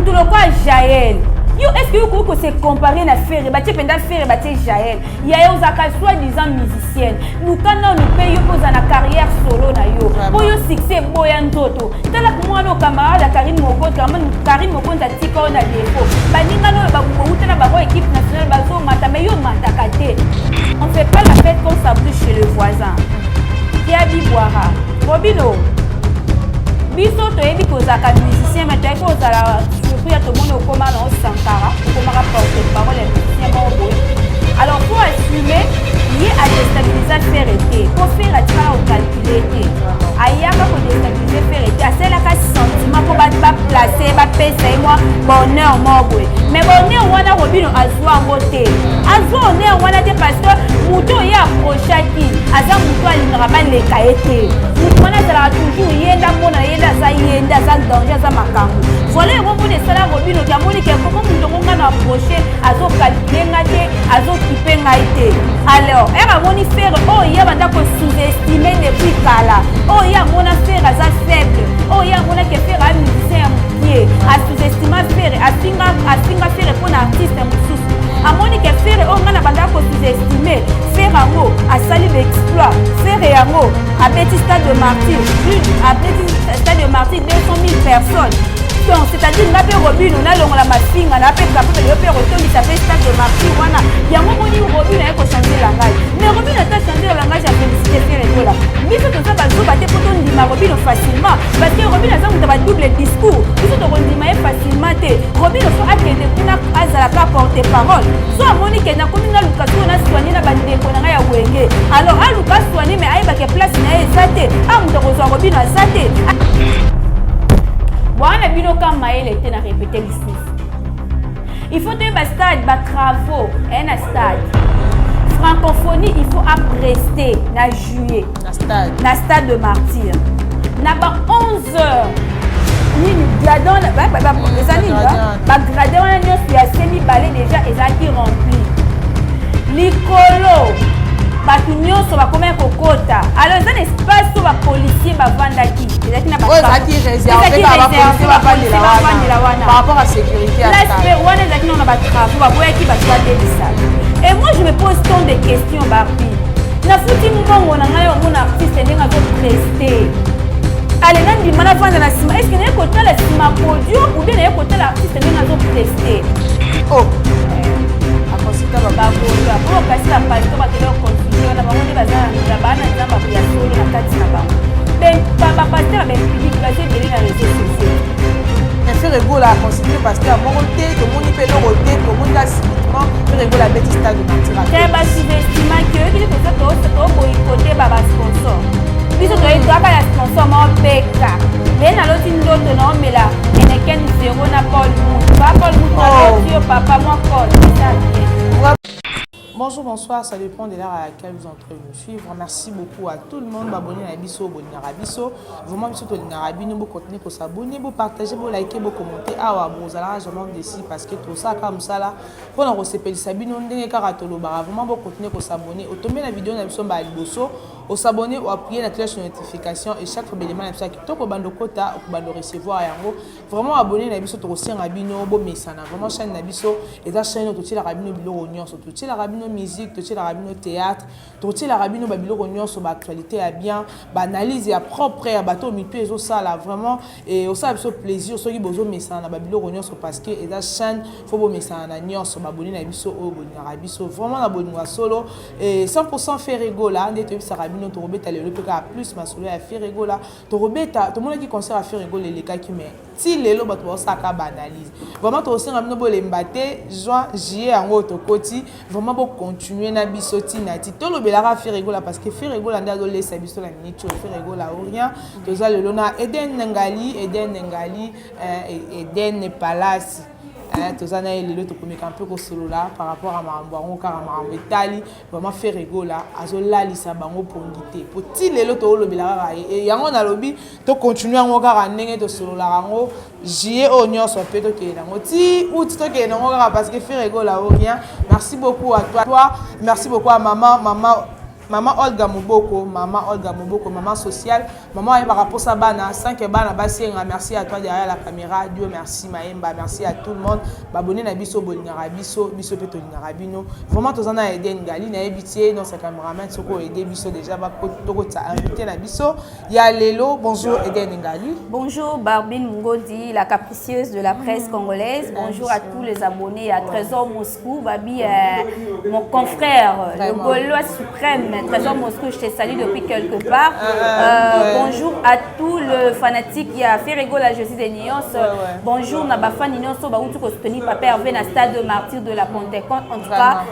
mutu lokwa Jaël. Yo, est-ce que vous pouvez se comparer à faire battre pendant faire battre Jaël? Il y a eu Zaka soi-disant musicienne. Nous quand nous payons pour la carrière solo na yo. Pour yo succès boyan toto. Tala moi nos camarades Karim Mokonta, Karim Mokonta tika on a défaut. Baninga no ba outa na ba équipe nationale bazo mata mais yo mata kate. On fait pas la fête comme ça chez le voisin. Kiabi boira. Robino. Biso to yebi ko Zaka musicien mais toi ko za il y a tout le monde au coma dans Sankara, au coma rapporté par les musiciens. Alors pour assumer, il y a à déstabiliser faire été, pour faire la travail au calculer. Il y a pas pour déstabiliser faire été, c'est là qu'un sentiment pour pas placer, pas payer moi bonheur moi mais bonheur on a Robino à soi en beauté. À soi on est parce que mouton y a approché qui, à ça mouton il n'aura pas les caïtés. Mouton a toujours yenda mona yenda ça danger ça makambo. Voilà on peut ça Robino qui a moni qui comment mouton on a approché à zo calculer ngate à zo kiper ngaité. Alors elle a moni faire oh il y a banda ko sous-estimer depuis kala. Oh il y a mon affaire à ça faible. Oh il y a mon qui faire un musicien pied à sous-estimer faire à finga faire pour un artiste mususu. À moni qui faire oh ngana banda ko sous-estimer faire un mot à salir l'exploit faire un mot à petit stade de martyr plus à petit stade de martyr 200 000 personnes. Donc, c'est-à-dire que Robin, on a la machine, on a fait la retour, il s'appelle stade de martyr. Il y a un moment où Robin a changé le langage. Mais Robin a changé le langage à féliciter faire et là. Mais ce que ça va jouer, c'est pour dire Robin facilement. Parce que Robin a un double discours. Il faut que dire facilement. Robin a fait que porter parole. Soit Monique n'a comme une Lucas, on a soigné la bande de Konanga à Wenge. Alors, à Lucas soigné, mais à une place, il a été. Ah, on a Robin a saté. Voilà, quand Maël était à répéter l'ici. Il faut que le stade, travaux, un stade. Francophonie, il faut rester na juillet. Na stade de martyr. Na ba 11 heures. Ni gradon, les années là. Gradon, il y a semi-balai déjà, et ça qui rempli. Licolo. Batunyo so ba combien kokota. Alors ça espace so ba policier ba vandaki. Ezaki na ba. Ouais, ça qui réservé par par rapport à sécurité à ça. Là, on est exactement na ba travaux ba boya ki ba soit délisa. Et moi je me pose tant de questions Barbie. Na futi mbongo na ngai on artiste ndenga zo prester. Allez nan di mana vanda na sima. Est-ce que ne ko tala sima podium ou bien ne ko tala artiste ndenga zo prester? Oh. Pour passer la page, on va te continuer. On va te la banane, on va te la solo, la carte na banane. Mais pas passer la même public, passer de les réseaux sociaux. Mais faire rigolo à considérer parce que à mon côté, tout le monde peut le roter, tout le monde a subitement faire rigolo à bêtise stade de mentir. C'est pas sous-estimant que qui peut faire au boycotter baba sponsor. Puis tu dois être la sponsor mon PK. Mais dans l'autre une non mais là, il n'est qu'un zéro na Paul Mout. Pas Paul Mout, papa moi Paul. Bonjour, bonsoir, ça dépend de l'heure à laquelle vous entrez nous suivre. Merci beaucoup à tout le monde. Abonnez à Bisso, abonnez à Bisso. Vraiment, Bisso, vous continuez à s'abonner, vous partagez, vous likez, vous commentez. Ah, vous allez jamais décider parce que tout ça, comme ça, là, pour nous recevoir, Sabine, on est caratolo. Vraiment, vous continuez à s'abonner. Au tomber la vidéo, on a besoin de Bisso. Au s'abonner ou appuyer la cloche de notification et chaque fois, vous avez besoin de quota ou de recevoir. Vraiment, abonnez à Bisso, aussi un rabino, beau messana. Vraiment, chaîne Bisso et la chaîne, tout la rabino, bilo, surtout la rabino. Musique, tout la rabino théâtre, tout la rabino babilo rognon sur l'actualité à bien, analyse à propre à bateau mitu et ça là vraiment et aussi avec ce plaisir ceux qui besoin mais ça na babilo rognon sur parce que et la chaîne faut beau mais ça na nyon sur baboni na biso au boni rabiso vraiment na boni solo et 100% fait rigola ndete bisa rabino to robeta le peka plus ma solo à faire rigola to robeta tout le monde qui concert à faire rigoler les cas qui mais si les lots bateau ça ka analyse vraiment to aussi rabino bo le mbaté juin juillet en autre côté vraiment beau continuer na bisoti nati to lo belara faire rigola parce que faire rigola ndalo laisser biso la minute faire rigola ou rien to za le lona Eden Ngali Eden Palace tout ça na lelo to komeka un peu ko solo là par rapport à mambo karama metali vraiment faire rigola azo lalisa bango pongité poti lelo to lo belara et yango na lobi to continuer ngo kara ndenge to solo la rango jier onyo so pe to ke nango ti ou ti to ke nango parce que faire rigola ou rien. Merci beaucoup à toi, merci beaucoup à maman Maman Olga Moboko, maman sociale, maman Ayemba pour sa bana, 5 bana basenga, merci à toi derrière la caméra, Dieu merci Maemba, merci à tout le monde, abonné na biso bolingara biso peto lingara bino. Vraiment tous en a aidé Ngali na ebitié non sa caméraman soko aider biso déjà ba toko ta invité na biso. Ya lelo, bonjour Eden Ngali. Bonjour Barbine Mungodi, la capricieuse de la presse congolaise. Bonjour à tous les abonnés à Trésor Moscou, Babi mon confrère, le Gaulois suprême. Trésor Moscou, je te salue depuis quelque part. Bonjour à tous les fanatiques qui a fait rigoler la Jésus des Nyons. Bonjour Nabafan Nyons, Baoutou Kostoni, Papa Hervé, na stade de martyr de la Pentecôte. En tout cas,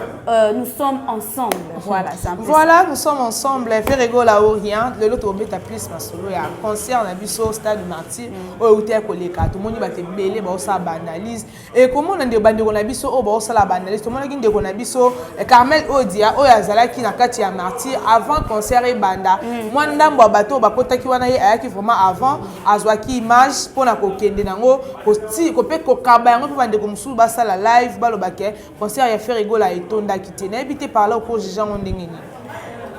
nous sommes ensemble. Voilà, voilà, nous sommes ensemble. Fait rigoler à Orient. Le lot obé ta plus ma solo. Il y a un concert na biso stade de martyr. Au hôtel Koleka. Tout le monde va te belé, ba osa banalise. Et comment on a des bandes na biso, ba osa la banalise. Tout le monde a des na biso. Carmel Odia, Oyazala qui na kati ya avant concert et banda moi ndambo bateau bakota ki wana ye ayaki vraiment avant azwaki image pona ko kende nango ko pe ko kaba yango po bande ko musu ba sala live balobake concert ya faire rigola etonda kité na habité par là ko gens on ndengeni.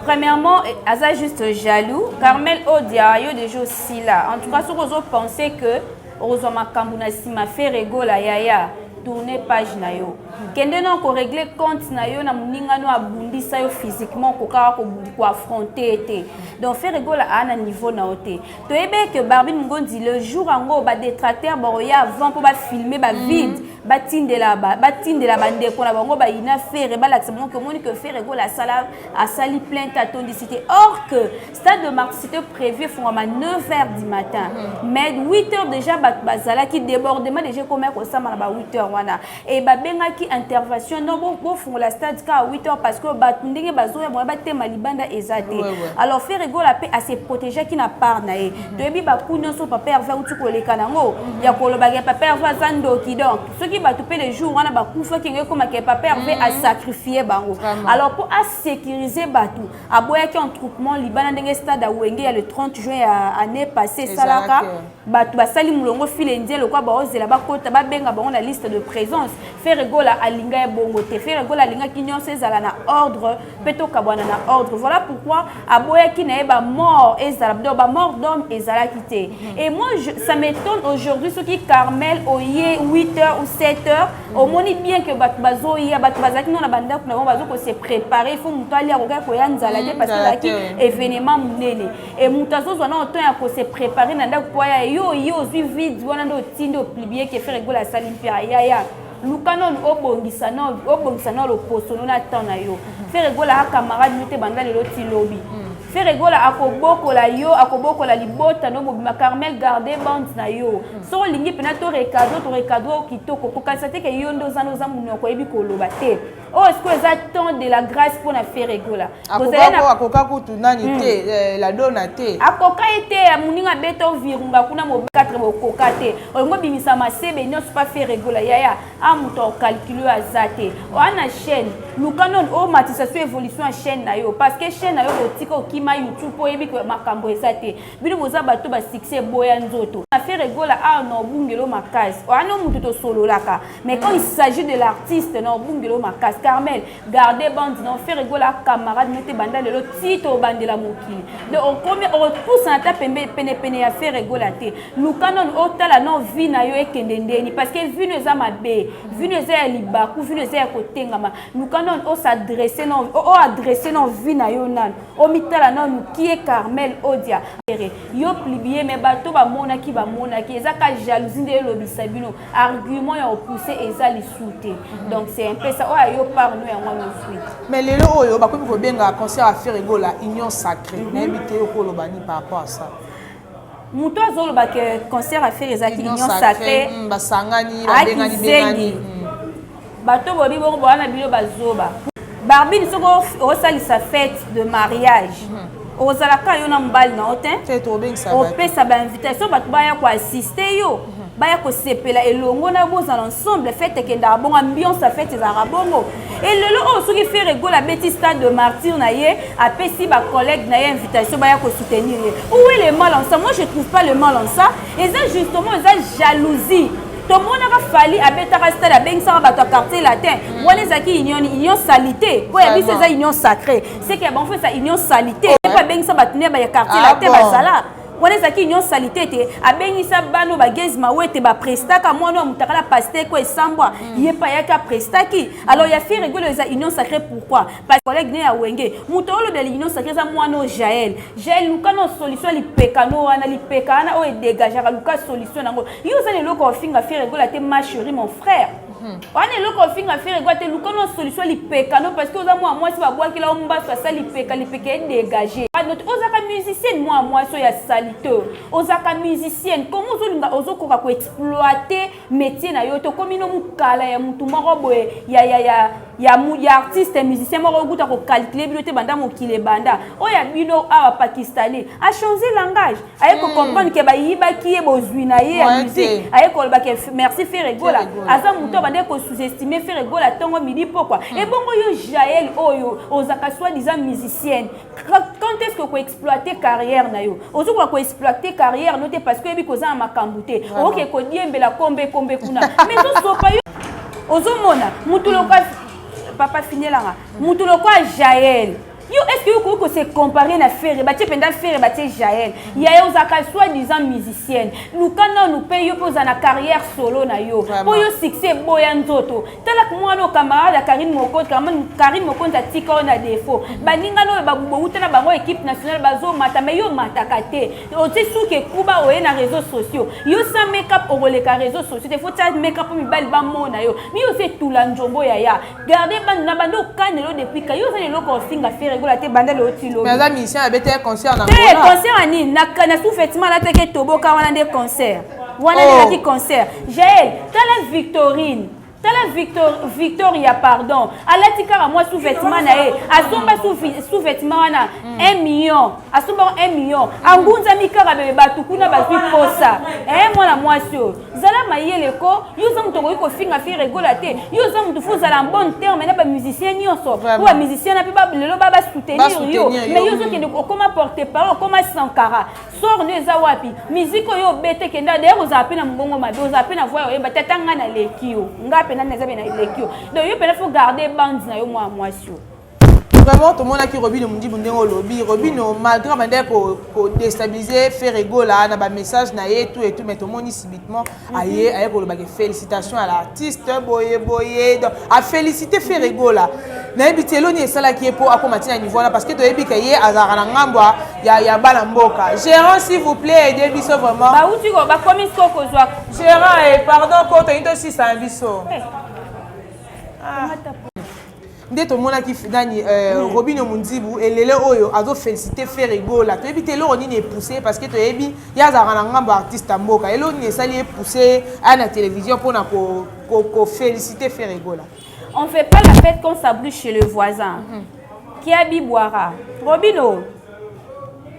Premièrement, Aza juste jaloux. Carmel Odia yo déjà aussi là. En tout cas, ce que vous pensez que Rosoma Kambuna Sima fait rigola yaya tourner page na yo. Kende non ko régler compte na yo na muninga no abundisa yo physiquement ko ka ko affronter été. Donc faire rigola à un niveau na oté. To ebe que Barbine Ngondi le jour ango ba détracteur ba ya avant pour ba filmer ba vide, ba tinde la bande ko na bango ba ina faire ba l'accent que moni que faire rigola sala a sali plainte à tondicité. Or que stade de martyr c'était prévu pour à 9h du matin. Mais 8h déjà ba zala qui débordement déjà comme ça na ba 8h wana. Et ba benga qui intervention non bon font la stade à 8h parce que ba ndenge bazoya mo ba tema libanda ezate. Alors faire rigola paix à se protéger qui n'a pas naé. Debi ba kunyo so papa Hervé utu ko leka nango ya koloba ya papa Hervé zando ki donc ceux qui ba topé les jours wana ba kufa ki ngeko ma ke papa Hervé a sacrifié bango. Alors pour à sécuriser batou aboya ki en troupement libanda ndenge stade a wenge ya le 30 juin année passée salaka batou ba sali mulongo file ndielo kwa ba ozela ba kota ba benga bango na liste de présence faire rigola alinga ya bongo te faire rigola alinga ki nyonso ezala na ordre peto kabwana na ordre. Voilà pourquoi aboya qui n'est pas mort ezala ba mort d'homme ezala quitté. Et moi ça m'étonne aujourd'hui ceux qui Carmel oye 8h ou 7h au moni bien que bazo ya bazaki non na banda ko na bazo ko se préparer il faut mutali ya ko ya nzala te parce que laki événement munene et mutazo zo na autant ya ko se préparer na ndako ya yo zui vide wana ndo tindo plibier que faire rigola salimpia ya Lukanon obongisa no lo poso no na tana yo faire rigola ha camarade mute banda le loti lobby faire rigola akobokola yo akobokola libota no mobima Carmel garder bande na yo so lingi pena to recado kitoko ko kasate ke yo ndo zano za munoko ebi ko loba te. Oh, est-ce que ça temps de la grâce pour la faire rigola? Akoka kutu nani te la dona te. Akoka était muninga beto virunga kuna mo 4 bokoka te. Olingo bimisa masebe non pas faire rigola yaya amuto calculer azate. O ana chaîne lukanon o matisation évolution chaîne na yo parce que chaîne na yo otiko kima YouTube po yebi ko makambo ezate. Bino boza bato ba succès boya nzoto. Na faire rigola a no bungelo makasi. O ana mutu to solo laka. Mais quand il s'agit de l'artiste no bungelo makasi Carmel, gardez bande, non, faire rigoler à camarade, mettez bande le tito bande la mokili. Donc on come on pousse en tape pene à faire rigoler. Nous canon otala non vie na yo ekendendeni parce que vie nous a mabé, vie nous a libaku, vie nous a kotengama. Nous canon o s'adresser non o adresser non vie na yo nan. O mitala non qui est Carmel Odia. Yo plibier mais bato ba mona ki ezaka jalousie de lobisabino argument ya oppousser ezali souté. Donc c'est un peu ça o par nous et moi suite. Mais les lois ba ko benga concert à faire rigola union sacrée n'habité au kolobani par rapport à ça. Muto azolo ba que concert à faire ezaki union sacrée ba sangani ba bengani bato bobi bongo bana bilo bazoba Barbine soko osali sa fête de mariage. Ozalaka yo na mbali na otin opesa ba invitation bato baya ko assister yo baya ko sepela elongo na boza ensemble fête kenda bon ambiance fête ezara bongo et lelo o soki fait rigola beti stade de martyr na ye apesi ba collègue na ye invitation baya ko soutenir ye. Où est le mal en ça? Moi je trouve pas le mal en ça et ça justement ça jalousie to monaka fali abetaka stade abengisa bato quartier latin wana zaki union salité po ya biso eza union sacrée c'est que bon fait ça union salité pas bengisa bato ne ba ya quartier latin bazala wana zaki union salité te abengisa bano bagezi mawete ba prestaka mwana mutakala pasteur ko esambwa yepa yaka prestaki alors ya fi rigolo za union sacrée pourquoi parce que collègue ne ya wenge mutolo de l'union sacrée za mwana Jaël lukano solution li pekano wana li pekana o dégager luka solution nango yo za le loko finga fi rigolo te ma chérie mon frère on est loko finga fi rigolo te lukano solution li pekano parce que oza moi si ba bois ki la omba ça li peka dégager notre ozaka musicienne moi so ya salito ozaka musicienne comment ozokoka ko exploiter métier na yo to komino mukala ya mutu moko boye ya artiste musicien moko guta ko calculer bilote banda mokile banda oya bino awa pakistanais a changer langage aye ko comprendre que ba yiba ki e bozwi na ye ya musique aye ko ba ke merci Ferregola aza muto bande ko sous-estimer Ferregola tongo midi pourquoi et bongo yo Jaël oyo ozaka soi-disant musicienne quand est-ce que ko exploiter carrière na yo ozo ko exploiter carrière noté parce que ebi koza makambute OK ko diembela kombe kuna mais to so pa yo ozo mona mutu loka papa finelanga mutu loka Jaël yo est-ce que vous pouvez se comparer na Ferre batie penda Ferre batie Jaël ya yo zaka soi-disant musicienne lukana nous paye yo poza na carrière solo na yo po yo succès boya nzoto tala moi no camarade Karine Mokonzi tika na défaut baninga no babubo utana bango équipe nationale bazo mata mais yo matakate o te souke kuba oye na réseaux sociaux yo sa make-up au releka réseaux sociaux te faut ta make-up mi bal ba mona yo mi yo se tout la njombo ya garder banda bando kanelo depuis ka yo za le loko finga Ferre la te banda le otilo mais la mission a été concert na concert ani na sous-vêtement la te ke toboka wana des concerts wana des concerts Jaël tala Victoria pardon alatika moi sous-vêtement na e asomba sous-vêtement wana 1 million asomba 1 million angunza mikara bebe batukuna bazwi posa mwana mwasi zala mayele ko yo za muto ko finga Ferregola te yo za muto fuza la bon terme na ba musicien nyonso ou ba musicien na pe ba lelo ba soutenir yo mais yo zo kende comment porter parole comment Sankara sort ne za wapi musique yo bete kenda d'ailleurs za pe na mbongo mabe za pe na voix yo batatanga na lekio ngape na zabe na lekio donc yo peut faut garder bands na yo moi sio vraiment tout le monde a qui Robino mundi bundengo lobby Robino malgré mande pour déstabiliser Ferregola na ba message na ye tout et tout mais tout le monde subitement aye pour le bague félicitations à l'artiste boye donc a féliciter Ferregola na ebitelo ni sala qui est pour akomatina niveau là parce que to ebika ye azara na ngambwa ya bala mboka gérant s'il vous plaît aidez biso vraiment ba uti ko ba komis ko kozwa gérant pardon ko to into 600 biso Ndeto mona ki dani Robino Mundibu elele oyo azo féliciter Ferregola to ebite lo ni poussé parce que to ebi ya za rana ngamba artiste mboka elo ni sali poussé à la télévision pour na ko féliciter Ferregola. On fait pas la fête quand ça brûle chez le voisin. Qui a biboira Robino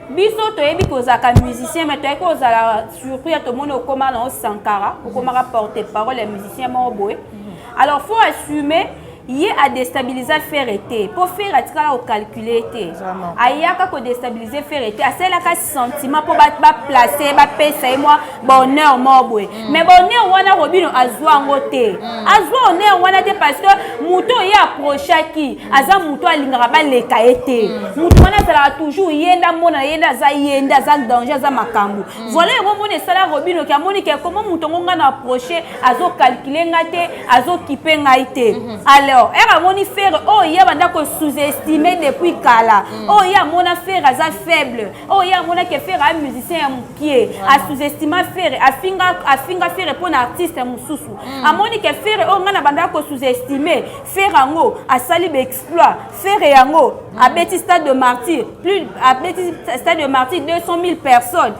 biso to ebi kozaka musicien mais to ko za surpris to mona okoma na Sankara okoma porter parole les musiciens mo boy. Alors faut assumer il a déstabilisé Ferreté pour faire attirer au calculer ayaka ko déstabiliser Ferreté à celle là sentiment pour ba placer ba pesa moi bonheur mobwe mais bonheur wana Robino azwa ngote azwa honneur wana te parce que muto ya approchaki aza muto alingara ba leka ete muto wana sala toujours yenda mona yenda za danger za makambu voilà ngo mona sala Robino ki amoni ke comment muto ngonga na approcher azo calculer ngate azo kipe ngaite alors era moni faire oh ya banda ko sous-estimer depuis kala oh ya mona faire aza faible oh ya mona ke faire un musicien ya mukie a sous-estimer faire afinga faire pour un artiste mususu amoni ke faire oh ngana banda ko sous-estimer faire ango a sali be exploit faire yango a beti stade de martyr plus a beti stade de martyr 200 000 personnes.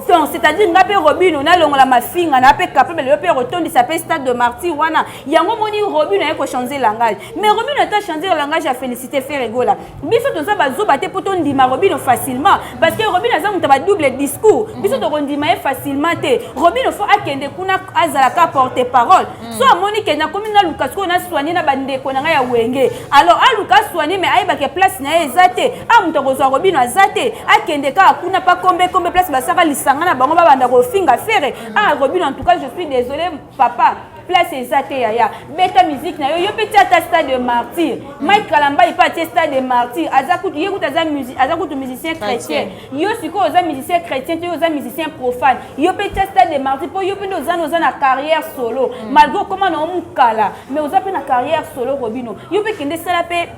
C'est-à-dire nga pe Robino na longola mafinga na pe capable le pe retourner sa pe stade de martyr wana yango moni Robino na ko changer langage mais Robino ta changer langage à féliciter Ferregola biso to za bazo baté poto ndima Robino facilement parce que Robino za mutaba double discours biso to ndima facilement te Robino faut akende kuna azala ka porter parole so amoni ke na komi na luka ko na soigner na bande ko na ya wenge alors a luka soigner mais ayeba ke place na ezate a muto ko zo Robino azate akende ka kuna pa kombe place basaka lisanga na bango babanda ko finga fere a Robino en tout cas je suis désolé papa place ezate yaya beta musique na yo petit ata stade de martyr Mike Kalamba il pas stade de martyr azakutu yekuta za musique azakutu musicien chrétien yo siko oza musicien chrétien yo oza musicien profane yo petit stade de martyr po yo pendo oza na carrière solo malgré comment na omukala mais oza pe na carrière solo Robino yo pe kende sala pe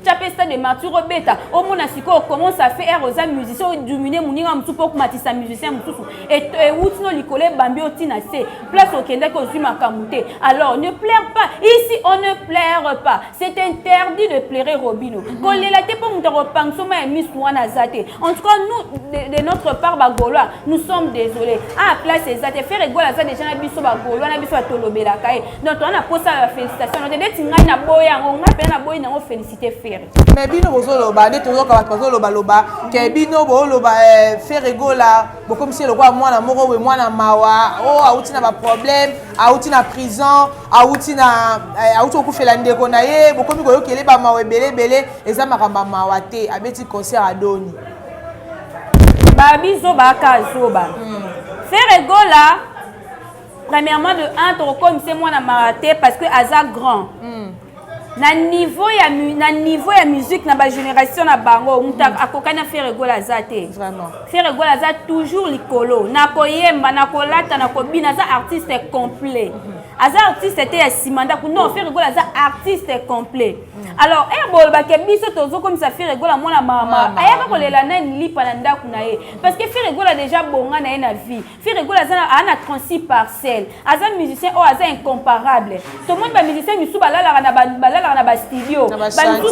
Chapé stade de martyr beta au mon asiko commence à faire aux musiciens dominer moninga mutu pour matisa musicien mutu et outino likole bambi otina se place au kende ko zuma kamute alors ne pleure pas ici on ne pleure pas c'est interdit de pleurer Robino kolela te pour mutu repenso ma mis wana zate en tout cas nous de notre part bagolois nous sommes désolés à place ezate faire egola za déjà na biso bagolois na biso atolobela kai donc on a posé la félicitation on te tinga na boya on appelle na boya na félicité Ferre. Mais bino bozoloba de toujours ka bazoloba loba ke bino boloba Ferregola bo comme si le roi mwana moko we mwana mawa auti na ba problème auti na prison auti okufela ndeko na ye bo comme ko yokele ba mawe belé eza makamba mawa te abeti concert adoni ba bizo ba kazoba Ferregola premièrement de 1 to comme c'est mwana maraté parce que aza grand na niveau ya musique na ba génération na bango muta akokana Ferregola zate vraiment Ferregola za toujours likolo na koyemba na kolata na kobina za artiste complet aza artiste était ya simanda ku non Ferregola za artiste complet alors bol ba ke biso tozo comme ça Ferregola mona mama ayaka kolela na lipa na ndaku na ye parce que Ferregola déjà bonga na ye na vie Ferregola za ana 36 parcelles aza musicien aza incomparable tout le monde ba musicien misu balala na ba studio bantu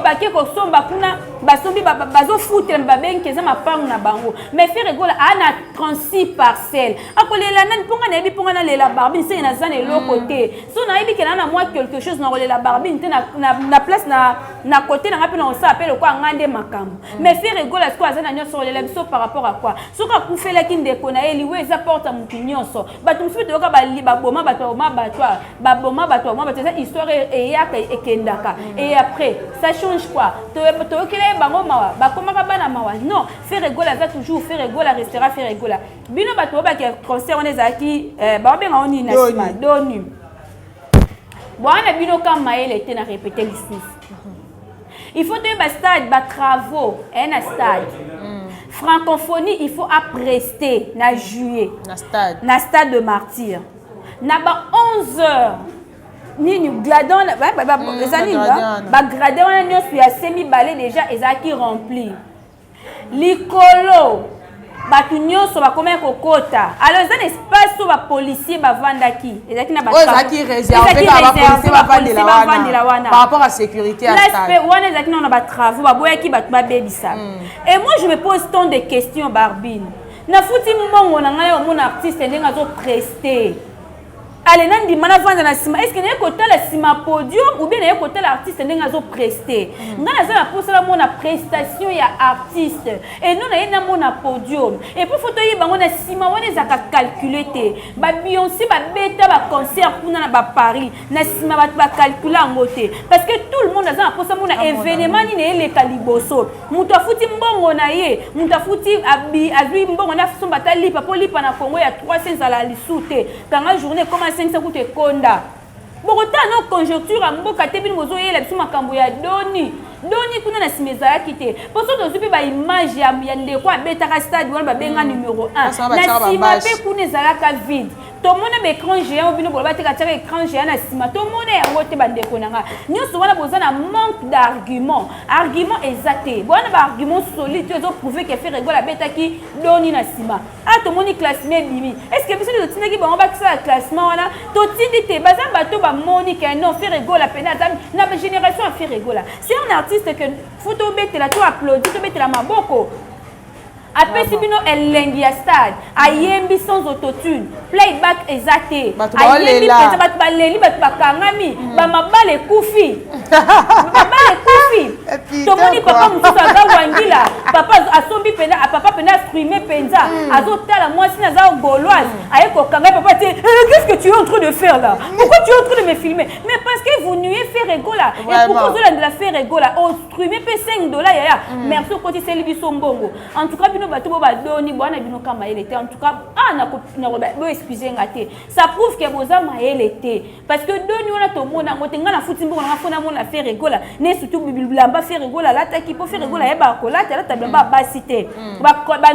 bake ko somba kuna basombi bazo foutre babenke za mapangu na bango mais Ferregola ana 36 parcelles akolela nani ponga na yebi ponga na lela barbine c'est na zane l'autre côté so na yebi kena na moi quelque chose na lela barbine te na place na côté na ngapi na on s'appelle quoi ngande makambo mais Ferregolasko azana nyoso lela biso par rapport à quoi soka kufela kindeko na eli we za porta mutu nyonso batu msubi toka baboma bato ça histoire eyaka ekendaka et après ça change quoi tokele bango mawa bakomaka bana mawa non Ferregola va toujours Ferregola restera Ferregola bino bato ba ke concert on ezaki ba benga oni na sima donu bwana bino kama ele était na répéter l'ici il faut te ba stade ba travaux un stade francophonie il faut prester na juillet na stade de martyr na ba 11h nini gladon ba gradé wana nyonso ya semi balé déjà ezaki rempli likolo batu nyonso bakomaya kokota alors eza na espace so bapolisier bavandaki ezalaki na ezalaki réservé bavandela wana par rapport à sécurité ya stade wana ezalaki na batravaux baboyaki bato babebisa et moi je me pose tant de questions Barbine nafuti mbongo na ngai omona artiste ndenge azoprester allez nandi mana vanda na sima est-ce que n'est côté la sima podium ou bien n'est côté l'artiste ndenge azo prester ngana za la posala mona prestation ya artiste et nous na ina mona podium et pour photo yi bango na sima wana ezaka calculer te ba Beyoncé ba beta ba concert kuna na ba Paris na sima ba calculer ngote parce que tout le monde a za la posala mona événement ni ne le kaliboso muto afuti mbongo na ye muto afuti azui mbongo na somba ta lipa po lipa na Congo ya 300 ala lisute kanga journée comme 500 coûte konda bokota no conjoncture amboka te bino bozo yela biso makambo ya doni kuna na simeza ya kite poso to zupi ba image ya ndeko abetaka stade wana ba benga numéro 1 na sima pe kuna ezalaka vide tomona ba écran géant bino boloba te ka écran géant na sima tomona yango te bandeko nanga nyonso wana boza na manque d'argument exacté bona ba argument solide to prouver que Ferregola betaki doni na sima tomoni classement bimi est-ce que biso to tinaki bango ba kisa classement wana to tindi te baza bato ba moni que non Ferregola penata na génération à Ferregola c'est un artiste que photo betela to applaudir to betela maboko après si bino elengi ya stade ayembi sans autotune playback exacté ayembi bato baleli bato bakangami bamabale kufi tomoni papa mosusu aza wangila papa asombi pena papa pena streamer penza azotala mwasi naza gauloise aye kokanga papa te qu'est-ce que tu es en train de faire là pourquoi tu es en train de me filmer mais parce que vous nuez faire rigola et pourquoi vous allez la faire rigola on streamer pe $5 yaya merci côté c'est biso mbongo en tout cas bino bato bo badoni bwana bino kama elle était en tout cas na excusez ngate ça prouve que boza maele était parce que doni on a to mona ngotenga na futi mbongo na fona mona faire rigola ne surtout bilamba faire rigola là ta qui peut faire rigola ba ko là ta bilamba ba cité ba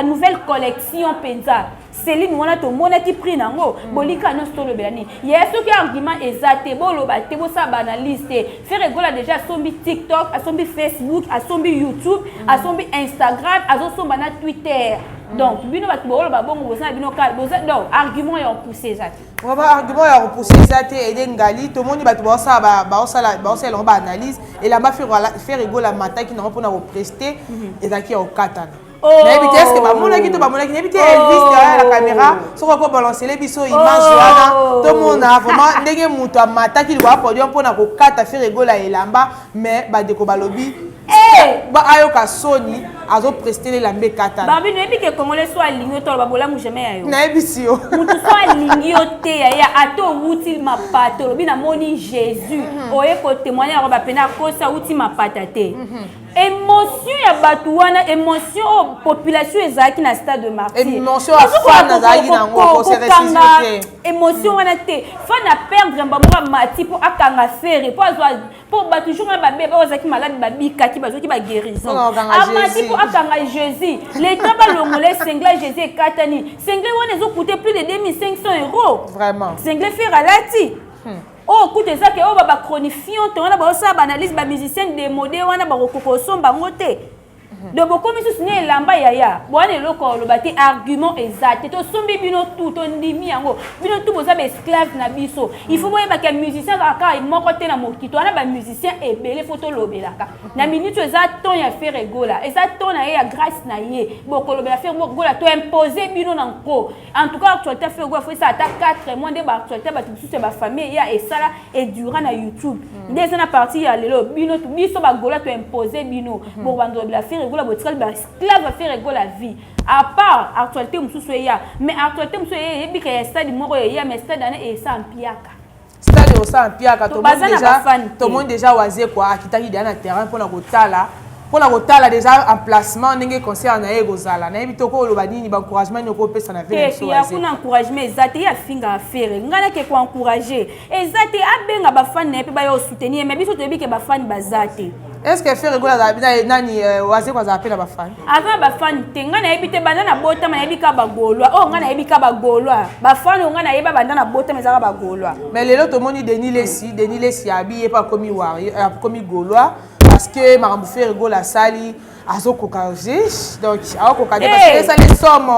nouvelle collection penza Céline wana to mona ti prix nango bolika no stolo belani yeso ki argument ezate bolo ba te bo sa banaliste faire rigola déjà sombi TikTok asombi Facebook asombi YouTube asombi Instagram azosomba na Twitter donc bino ba bolo ba bongo bosa bino ka bosa donc argument ya pousser ezate argument ya repousser ezate ede ngali to moni ba bosa ba osala ba analyse et là ba faire rigola mataki na pona represter ezaki au katana. Est-ce que bamonaki to bamonaki nebite Elvis derrière la caméra soko ko balancer les biso image wana to mona vraiment ndenge mutu amataki li ba podium pona ko kata faire rigola elamba mais ba deko balobi ba ayoka soni azo prester la mbe kata babi nebi ke congolais soit aligné to ba bola mu jamais ayo na ebisio mutu soit aligné te ya ato wuti mapata lobi na moni Jésus oye ko témoigner ba pena ko sa wuti mapata te émotion ya batu wana émotion population ezaki na stade de martyr émotion a fan ezaki na ngo c'est ressuscité émotion wana te fan a perdre mbamora mati po akanga fere po azwa po batu jour ba bébé ozaki malade ba bikaki bazoki ba guérison amati po akanga Jésus l'état ba longolais singla Jésus katani singla wana ezo coûter plus de 2500 €. Vraiment singla faire alati oh écoutez ça que oh ba chronifiant on a ba ça analyse ba musicien démodé wana ba kokoko somba ngote de beaucoup mais soutenir lamba yaya bwana eloko lobati argument exact to sombi bino tout to ndimi yango bino tout boza ba esclave na biso il faut boyeba que musicien aka moko te na mokito wana ba musicien ebele photo lobelaka na minute eza ton ya faire rigola eza ton na ya grâce na ye boko lobela faire rigola to imposer bino na nko en tout cas actualité faire rigola faut ça ata 4 mois de ba actualité ba tout ba famille ya esala et durant na YouTube des na partie ya lelo bino tout biso ba gola to imposer bino bo bando la faire la botikali ba esclave va faire rigoler la vie à part actualité mususu ya mais actualité mususu ya bika ya stade moko ya mais stade ana et ça ampiaka stade au ça ampiaka to monde déjà waze quoi akitaki dans terrain pour na kotala déjà emplacement ndenge concert na egozala na ebito ko loba nini ba encouragement ni ko pesa na vele so ya kuna encouragement ezate ya finga affaire ngana ke ko encourager ezate abenga ba fan na pe ba yo soutenir mais biso to bike ba fan bazate. Est-ce que faire rigola nani waze kwa za apela ba fan avant ba fan te ngana ebite banda na bota ma ebika ba golwa oh ngana ebika ba golwa ba fan ngana eba banda na bota mais za ba golwa mais lelo to moni Denis Lessi abi pas commis commis golwa parce que marambu faire rigola sali azoko kaje donc azoko kaje parce que ça les sommes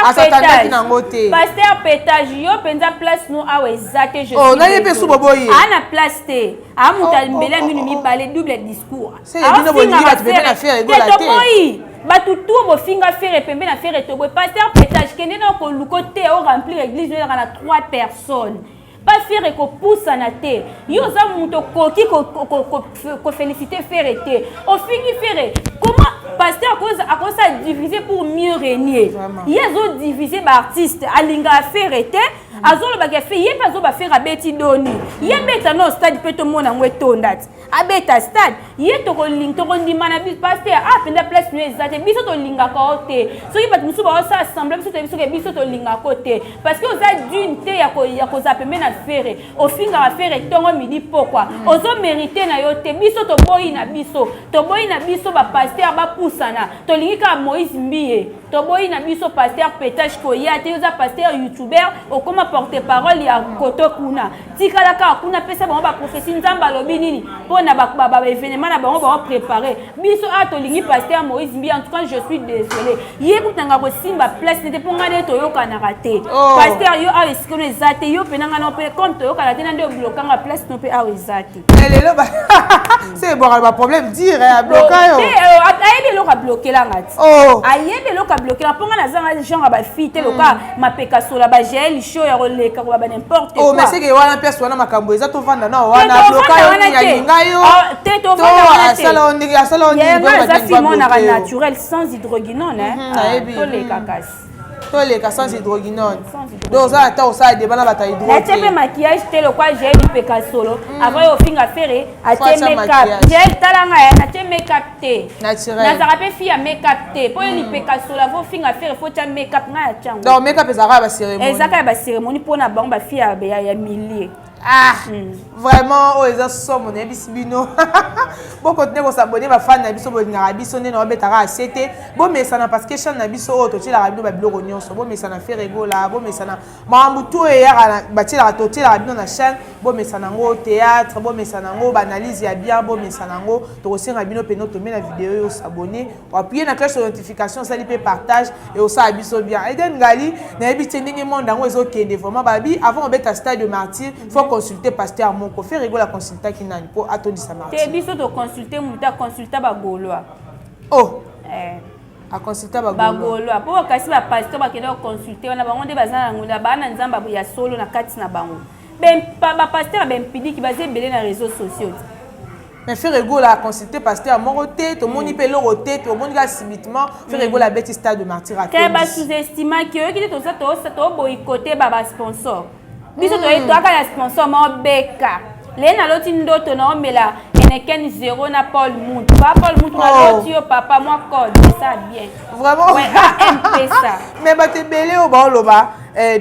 asatanda na ngote pasteur pétage yo penza place nous a exacté je oh na yepe su boboyi ana place te amuta mbele minu mi balé double discours c'est bino bolingi ba tebe na faire rigola te batu tout bo finga faire pembe na faire to pasteur pétage kende na ko lukote o remplir l'église na 3 personnes pas faire ko poussa na te yo za muto koki ko féliciter faire été au fini faire comment pasteur à cause ça diviser pour mieux régner yezo diviser ba artiste alinga faire été azolo ba ke ye pas zo ba faire abeti doni ye beta no stade peto mona ngwetonda abeta stade ye to ko link to ko ndima na bis pasteur penda place no ezate biso to linga ko te so ye bat musu ba sa assemblée biso to linga ko te parce que oza d'une te ya ko za pembe na faire au finga va faire tongo midi pourquoi ozo mériter na yo te biso to boyi na biso ba pasteur ba poussana to lingika Moïse Mbiye to boyi na biso pasteur pétage ko ya te oza pasteur youtuber o koma porte-parole ya koto kuna tikala ka kuna pesa ba prophétie nzamba lobi nini pona ba événement na ba préparer biso to lingi pasteur Moïse Mbiye en tout cas je suis désolé ye kutanga ko simba place n'était pour ngane to yo kana raté pasteur yo a esikono ezate yo penanga no pe comme to yo kana tena ndio blokanga place no pe a ezate lelo ba c'est bon ba problème dire à bloquer yo ayebe lo ka bloquer la ngati ayebe lo ka bloqué na ponga na zanga genre ba fite loka mapeka sola ba gel show ya roleka ko ba n'importe quoi. Oh mais c'est que wana pièce wana makambo eza to vanda na wana bloka yo ya linga yo. Te to vanda te. Asala on ya za filmo na naturel sans hydroquinone to le kakas. Les cassons hydroquinone. Donc ça attend ça débat na bata hydroquinone. La tebe maquillage te le quoi j'ai du peka solo. Après au fin affaire a te make-up. J'ai talanga ya na te make-up te. Naturel. Na za rappel fille make-up te. Pour ni peka solo vo fin affaire faut ta make-up na ya chango. Donc make-up ezaka ba cérémonie. Ezaka ba cérémonie pour na bango ba fille ya milliers. Ah, vraiment, oh, ils sont mon bino. Bon, continuer pour s'abonner, ma fan nabiso bon narabiso ne no betara accepter. Bon, mais ça n'a pas que chaîne nabiso auto tu la rabino ba bilo rognon so. Bon, mais ça n'a fait rigola. Bon, mais ça n'a mambuto et ya bati la toti la rabino na chaîne. Bon, mais ça n'a ngo théâtre. Bon, mais ça n'a ngo analyse ya bien. Bon, mais ça n'a ngo to aussi rabino peno to mettre la vidéo s'abonner. Ou appuyer na cloche de notification, ça lui fait partage et au ça abiso bien. Et den gali na ebiti ndenge monde ngo ezo kende vraiment babi avant on bet à stade de martyr. Faut consulter pasteur Moko faire rigola consulter qui n'a pour attendre sa martyr. Te biso to consulter muta consulter ba goloa. Oh. A consulter ba goloa. Pour kasi ba pasteur ba kende consulter wana bango de bazana ngula bana nzamba ya solo na kati na bango. Ben ba pasteur ben pidi ki baze belé na réseaux sociaux. Mais faire rigola consulter pasteur Moko te to moni pe loro te to moni ga subitement faire rigola bête stade de martyr à te ba sous-estima que qui to ça to boycotter ba sponsor. Biso to eto aka ya sponsor mo beka. Le na loti ndoto na omela eneken 0 na Paul Mout. Pas Paul Mout na loti yo papa moi code ça bien. Vraiment. Ouais, AMP ça. Mais ba te belé au ba loba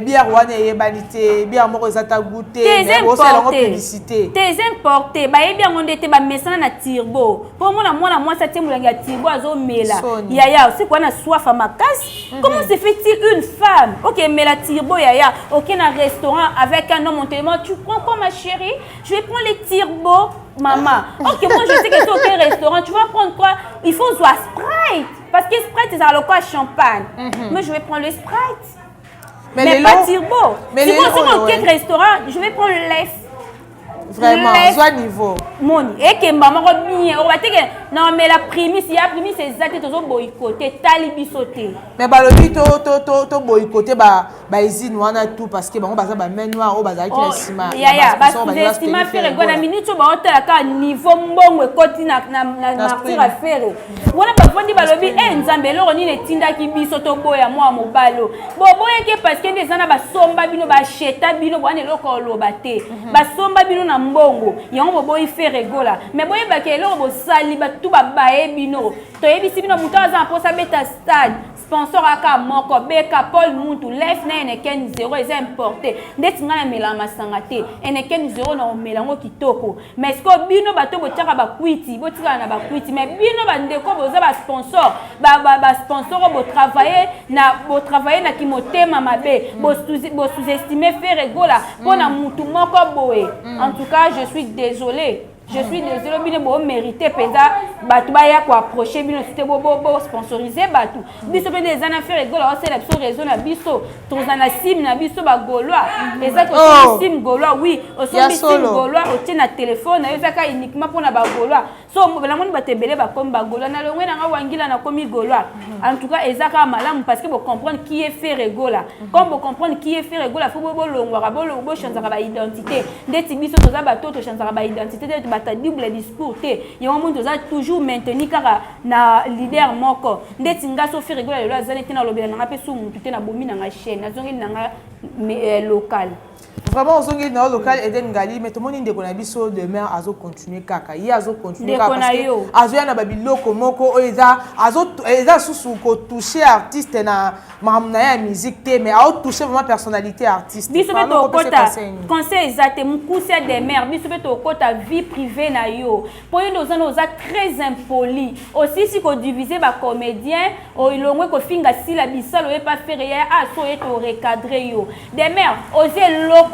bière wana yebanité bière moko ezata goûter mais aussi la publicité. Tes importé ba ye bien ngonde te ba mesana na tirbo. Pour moi moi ça tient mulanga tirbo azo mela. Yaya aussi quoi na soif à makasi. Comment se fait-il une femme? OK, mais la tirbo yaya, OK na restaurant avec un homme on te demande tu prends quoi ma chérie? Je vais prendre les tirbo maman. OK, moi je sais que c'est au restaurant, tu vas prendre quoi? Il faut soit Sprite parce que Sprite c'est à quoi champagne. Mais je vais prendre le Sprite. Mais pas Tirbo. Si vous êtes au restaurant, je vais prendre l'EF. Vraiment, soit niveau. Moni. Et que maman bien. On va dire que non, mais la prémisse, il y a prémisse, c'est ça, tu as boycotté, talibi sauté. Mais bah le but, to boycotté, bah izine, on a tout parce que bah on basa bah main noire, on basa qui la cima. Ya, parce que l'estima faire égale la minute, on va la carte niveau mbongo côté na martyr à faire. On a pas dit bah le but, nzambe lo ni ne tinda ki biso to boya moi mobalo. Bo boya que parce que des ana ba somba bino ba cheta bino bo ne loko lo baté. Ba somba bino na mbongo yango boy faire rigola mais boy ba ke lo bo sali ba tout ba bae bino to yebisi bino muto aza pour sa beta stade sponsor aka moko beka Paul Muntu lef na eneken 0 est importé ndeti ngana mela masanga te eneken 0 na melango kitoko mais ko bino bato botiaka ba kwiti botika na ba kwiti mais bino ba ndeko boza ba sponsor ba sponsor bo travailler na kimotema mabe bo sous-estimer faire rigola pona mutu moko boye. En tout cas, je suis désolée. Je suis désolée, bino bo mérité peza batu ba ya ko approcher bino c'était bo sponsoriser batu. Biso pe des ana faire rigola, c'est la raison na biso. Tozana sim na biso ba goloa. Ezako sim goloa oui, aussi sim goloa o tient na téléphone, ezaka uniquement pour na ba goloa. So la monde ba tebele ba comme ba goloa na longwe na nga wangila na komi goloa. En tout cas, ezaka malamu parce que vous comprendre qui est fait rigola. Comme vous comprendre qui est fait rigola, faut bo longwa bo chanzaka ba identité. Ndeti biso toza ba to chanzaka ba identité bata double discours te yo monde oza toujours maintenir kaka na leader moko ndeti ngaso fi rigola lelo azali te na lobela na pe su mutu te na bomi na nga chaîne nazongi na nga local. Vraiment uzongi na local Eden Ngali mais tout le monde ndeko na biso demain azo continuer kaka yi azo continuer kaka parce que azo ya na babiloko moko eza susu ko toucher artiste na mamna ya musique te mais a toucher vraiment personnalité artiste. Biso be to kota conseil exact mukuse des mères biso be to kota vie privée na yo po yo oza très impoli aussi si ko diviser ba comédien o ilongwe ko finga sila bisalo e pas faire ya aso e to recadrer yo des mères oser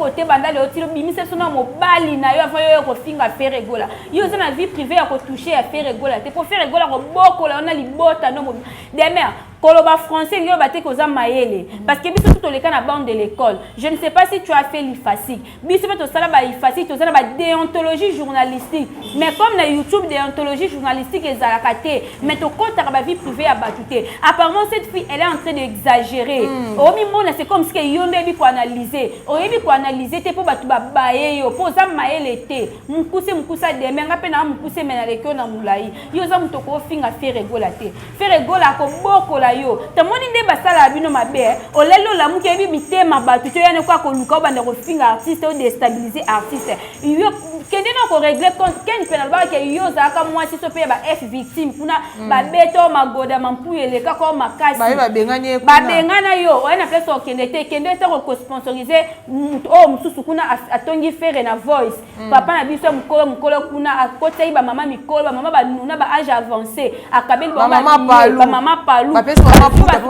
côté banda le otilo bimise sona mobali na yo avant yo ko finga faire rigola yo za na vie privée ya ko toucher ya faire rigola te pour faire rigola ko boko la on a libota no des mères koloba français ngi bate koza mayele parce que biso tout les cas na bande de l'école. Je ne sais pas si tu as fait l'IFASIC. Biso to sala ba IFASIC, to sala ba déontologie journalistique. Mais comme na YouTube déontologie journalistique ezalaka te, mais to compte ba vie privée à batuté. Apparemment cette fille elle est en train d'exagérer. Omi mona c'est comme si que yonde bi ko analyser. Oyebi ko analyser te po batu ba baye yo, po za mayele te. Mukusa de menga pe na mukuse mena leko na mulai. Yo za mutoko finga faire regola te. Faire regola ko boko la yo. Tamoni nde basala bino mabe. Olelo la muke bi mitema batu to yana kwa ko luka banda ko finga artiste ou déstabiliser artiste. Yo kende na ko régler compte ken penal ba ke yo za ka moi si so pe ba F victime kuna ba beto magoda mampuyele ka ko makasi. Ba benganye kuna. Ba bengana yo ona place o kende te ko sponsoriser o mususu kuna atongi faire na voice. Papa na biso mukolo kuna akote ba mama mikolo ba mama ba nuna ba âge avancé akabeli ba mama palu ba pesi ba maputa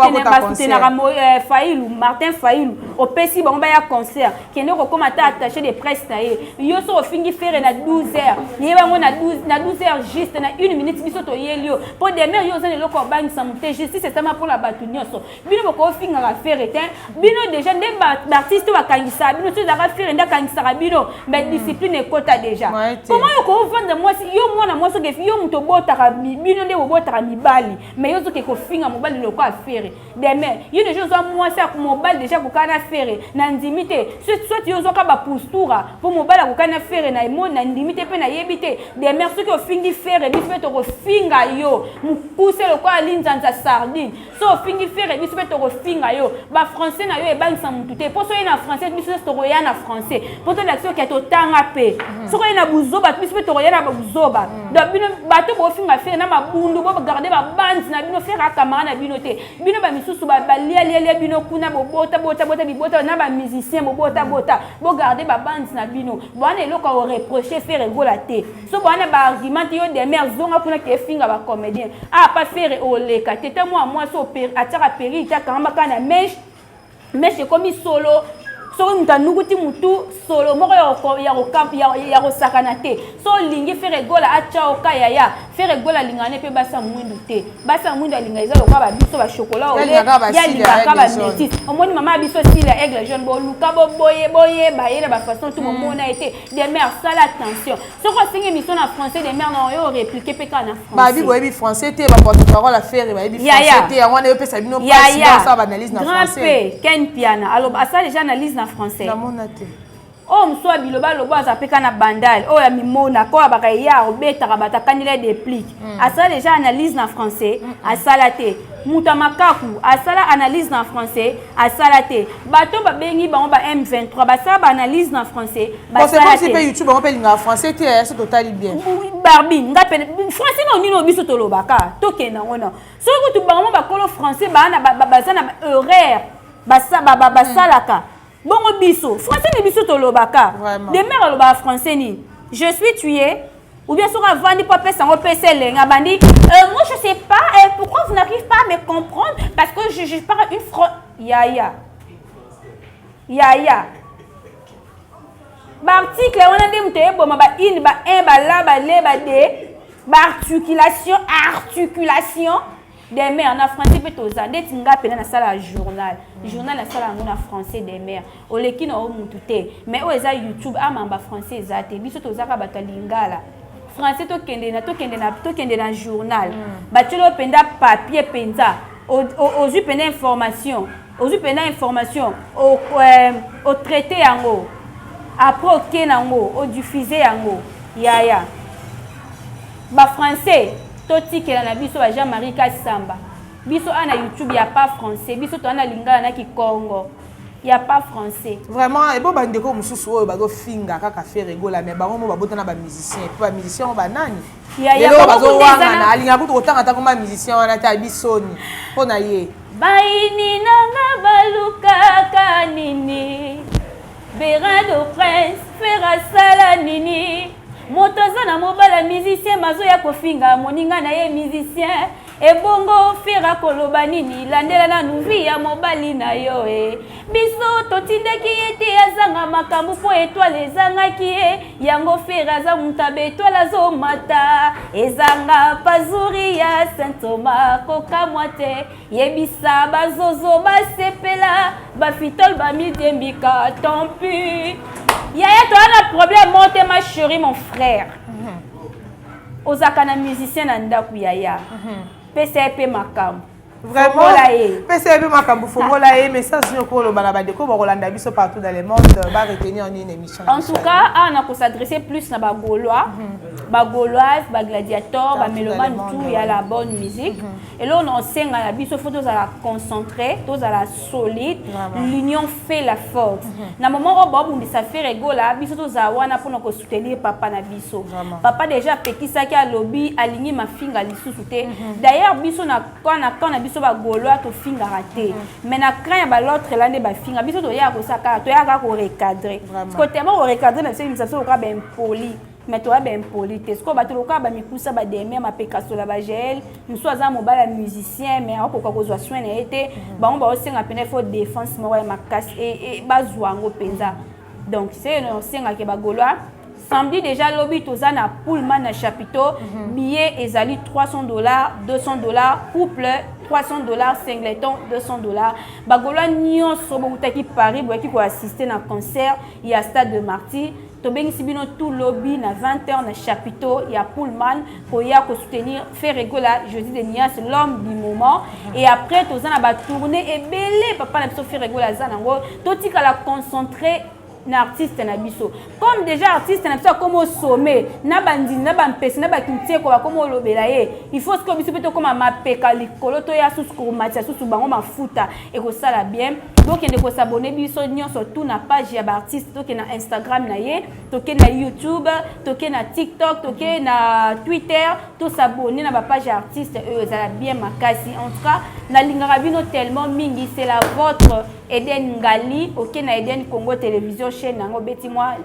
Faïlou Martin Faïlou au pesi ba ya concert kende ko komata attaché de presse na ye yo so fingi faire na 12h ye ba ngona 12h juste na 1 minute biso to yelio pour demain yo zane loko ba ngisa muté justice c'est ça pour la batu nyonso bino ko finga ga faire etin bino déjà ndé ba artiste wa kangisa bino tu za ga faire nda kangisa bino mais discipline ekota déjà comment yo ko vendre moi yo mwana moi so ke yo muto botaka bino nde botaka mibali mais yo zo ke ko finga mobali loko a faire demain yo ne jozo moi ça pour mobali déjà ko kana faire na ndimité soit yo zo ka ba postura pour mobali ko kana faire na emo na ndimité pe na yebité demain ce que fingi faire biso to ko finga yo mukuse loko alinzanza sardine so fingi faire biso to ko finga yo ba français na yo e bangisa mututé pour so na français biso to ko ya na français pour to l'action que to tanga pe so ko na buzoba biso to ko ya na buzoba donc bino bato bo finga faire na mabundu bo garder ba bande na bino faire akamara na bino te bino ba misusu ba lia bino kuna bo bota bibota na ba musicien bo bota bo garder ba bande na bino bwana eloko o reprocher faire rigola te so bwana ba argument yo de mer zonga kuna ke finga ba comédien pas faire o leka tete moi so ataka peri ta kamba kana mesh comme solo so mutanukuti mutu solo moko ya ko sakana te so lingi faire gola acha okaya ya faire gola lingane pe basa mwindu te basa mwindu alinga eza lokwa ba biso ba chocolat ole ya linga ka ba métis omoni mama biso sila aigle jaune bo luka bo boye ba yela ba façon tout mona été des mères sala attention so ko singi mission na français des mères na yo répliquer pe kana français ba bi boyebi français te ba porte-parole à faire ba bi français te wana yo pe sa bino pas ça ba analyse na français Ken Piana alors ça déjà analyse na français la monate oh mswa biloba lobo azapeka na bandal oh ya mimona ko bakaya obetaka batakanila déplique asala déjà analyse na français asala te muta makaku asala analyse na français asala te bato babengi bango ba M23 basala ba analyse na français basala te pe YouTube bango pe linga français te c'est total bien Barbie ngape français no nino biso tolobaka tokena ngona so ko tu bango bakolo français bana bazana horaire basalaka bongo biso français ni biso tolobaka de mère loba français ni je suis tué ou bien sur avant ni pas sango pc lenga bandi moi je sais pas pourquoi vous n'arrivez pas à me comprendre parce que je parle une phrase yaya ba article on a dit mte bon ba in ba un ba la ba le ba de ba articulation des mères na français pe toza ndeti ngape na sala journal na sala ngona français des mères oleki na o mutute mais o eza YouTube amamba français ezate biso toza ka batalingala français to kende na journal batelo penda papier penza ozu penda information au traité yango après ok nango au diffuser yango yaya ba français totikela na biso ba Jean-Marie Kasamba biso ana YouTube ya pas français biso to ana lingala na Kikongo ya pas français vraiment et bon bandeko mususu oyo bazo finga kaka faire rigola mais bango mo babotana ba musicien pe ba musicien ba nani ya bazo wanga na alinga kutu kotanga ta koma musicien wana ta bisoni pona ye baini nanga baluka kanini Berado Prince fera sala nini motoza na mobala musicien mazo ya kofinga moninga na ye musicien ebongo fera koloba nini landela na nuvi ya mobali na yo biso totindaki ye te azanga makambo mpo etwale ezangaki ye yango fera aza moto abe etwale azomata ezanga pazuri ya sintoma kokamwa te yebisa bazozo basepela bafitole bamidembika tampi yaya toana problème monte ma chérie mon frère ozaka na musicien na ndaku yaya pesa epe makambo vraiment pesa epe makambo fongola ye message sur ko bana ba deko ba rolanda biso partout dans le monde ba retenir en une émission en tout cas on a s'adresser plus na ba gaulois ba gauloise ba gladiateur ba mélomane tout y a la bonne musique et là on enseigne à la biso faut tous à la concentrer tous à la solide l'union fait la force na moment où bobu ça fait rigola biso tous à wana pour nous soutenir papa na biso papa déjà petit ça qui a lobby aligné ma finga lisusu te d'ailleurs biso na quand biso ba gaulois to finga raté mais na craint ba l'autre là ne ba finga biso to ya ko saka to ya ka ko recadrer côté mo recadrer na c'est ça ka ben poli mais toi ben poli te ce ko ba to ka ba mikusa ba deme ma pekaso la ba gel nous soit mobile musicien mais ako ko zo soin na été ba on ba osenga pene faut défense mo ma casse et ba zwango penza donc c'est on senga ke ba gaulois samedi déjà lobby toza na Pullman na chapiteau billet ezali $300 $200 couple $300 singleton $200 bagolo nyonso bokutaki Paris boyaki ko assister na concert ya Stade de Martyrs tobengisi bino tout lobby na 20h na chapiteau ya Pullman pour ya ko soutenir faire rigola jeudi de Nias l'homme du moment et après toza na ba tourner et belé papa na biso faire rigola za nango totika la concentrer na artiste na biso comme déjà artiste na biso comme au sommet na bandi na bampesi na bakintie ko comme lobela ye il faut que biso peto comme mapeka likolo to ya susu ko matia susu bango mafuta et ko sala bien donc ende ko s'abonner biso nyonso tout na page ya artiste to ke na Instagram na ye to ke na YouTube to ke na TikTok to ke na Twitter to s'abonner na ba page artiste eux ça bien makasi en tout cas na lingara bino tellement mingi c'est la vôtre Eden Ngali ok na Eden Congo Télévision chaîne nango beti moi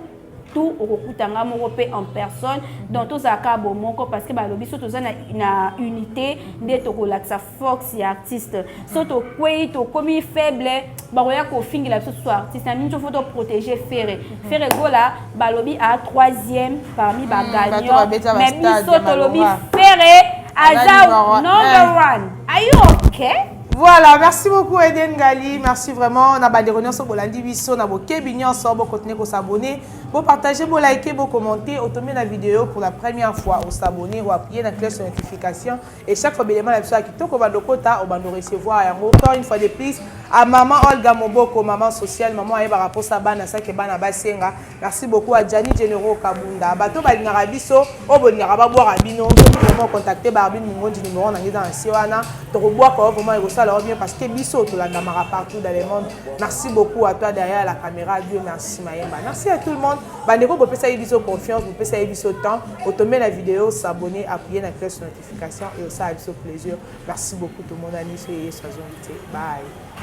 tout okutanga moko pe en personne donc tous aka bomoko parce que ba lobi so toza na unité nde to ko laksa force ya artiste so to kwei to komi faible ba roya ko fingila biso so artiste na minjo faut protéger Ferré gola ba lobi à 3e parmi ba gagnants mais biso to lobi Ferré aza number 1 are you okay? Voilà, merci beaucoup Eden Ngali, merci vraiment. On a des réunions sur Bolandi Bisso, on a beaucoup de sur continuer à s'abonner, pour partager, pour liker, pour commenter, automer la vidéo pour la première fois, pour s'abonner, ou appuyer la cloche de notification. Et chaque fois, évidemment, la vidéo qui tourne, on va nous recevoir. Encore une fois de plus, à maman Olga Moboko, maman sociale, maman Eva Raposa Bana, ça qui est Bana Basenga. Merci beaucoup à Gianni Genero Kabunda. Bato Balingara Bisso, au Boniraba Boirabino, vraiment contacter Barbine Mungo du numéro dans le Siwana, te reboire vraiment alors bien parce que Bisso tout la namara partout dans le monde. Merci beaucoup à toi derrière la caméra. Dieu merci Mayemba. Merci à tout le monde. Bandeko vous pouvez ça Bisso confiance, vous pouvez ça Bisso temps, automer la vidéo, s'abonner, appuyer la cloche de notification et ça Bisso plaisir. Merci beaucoup tout le monde à nous et bye.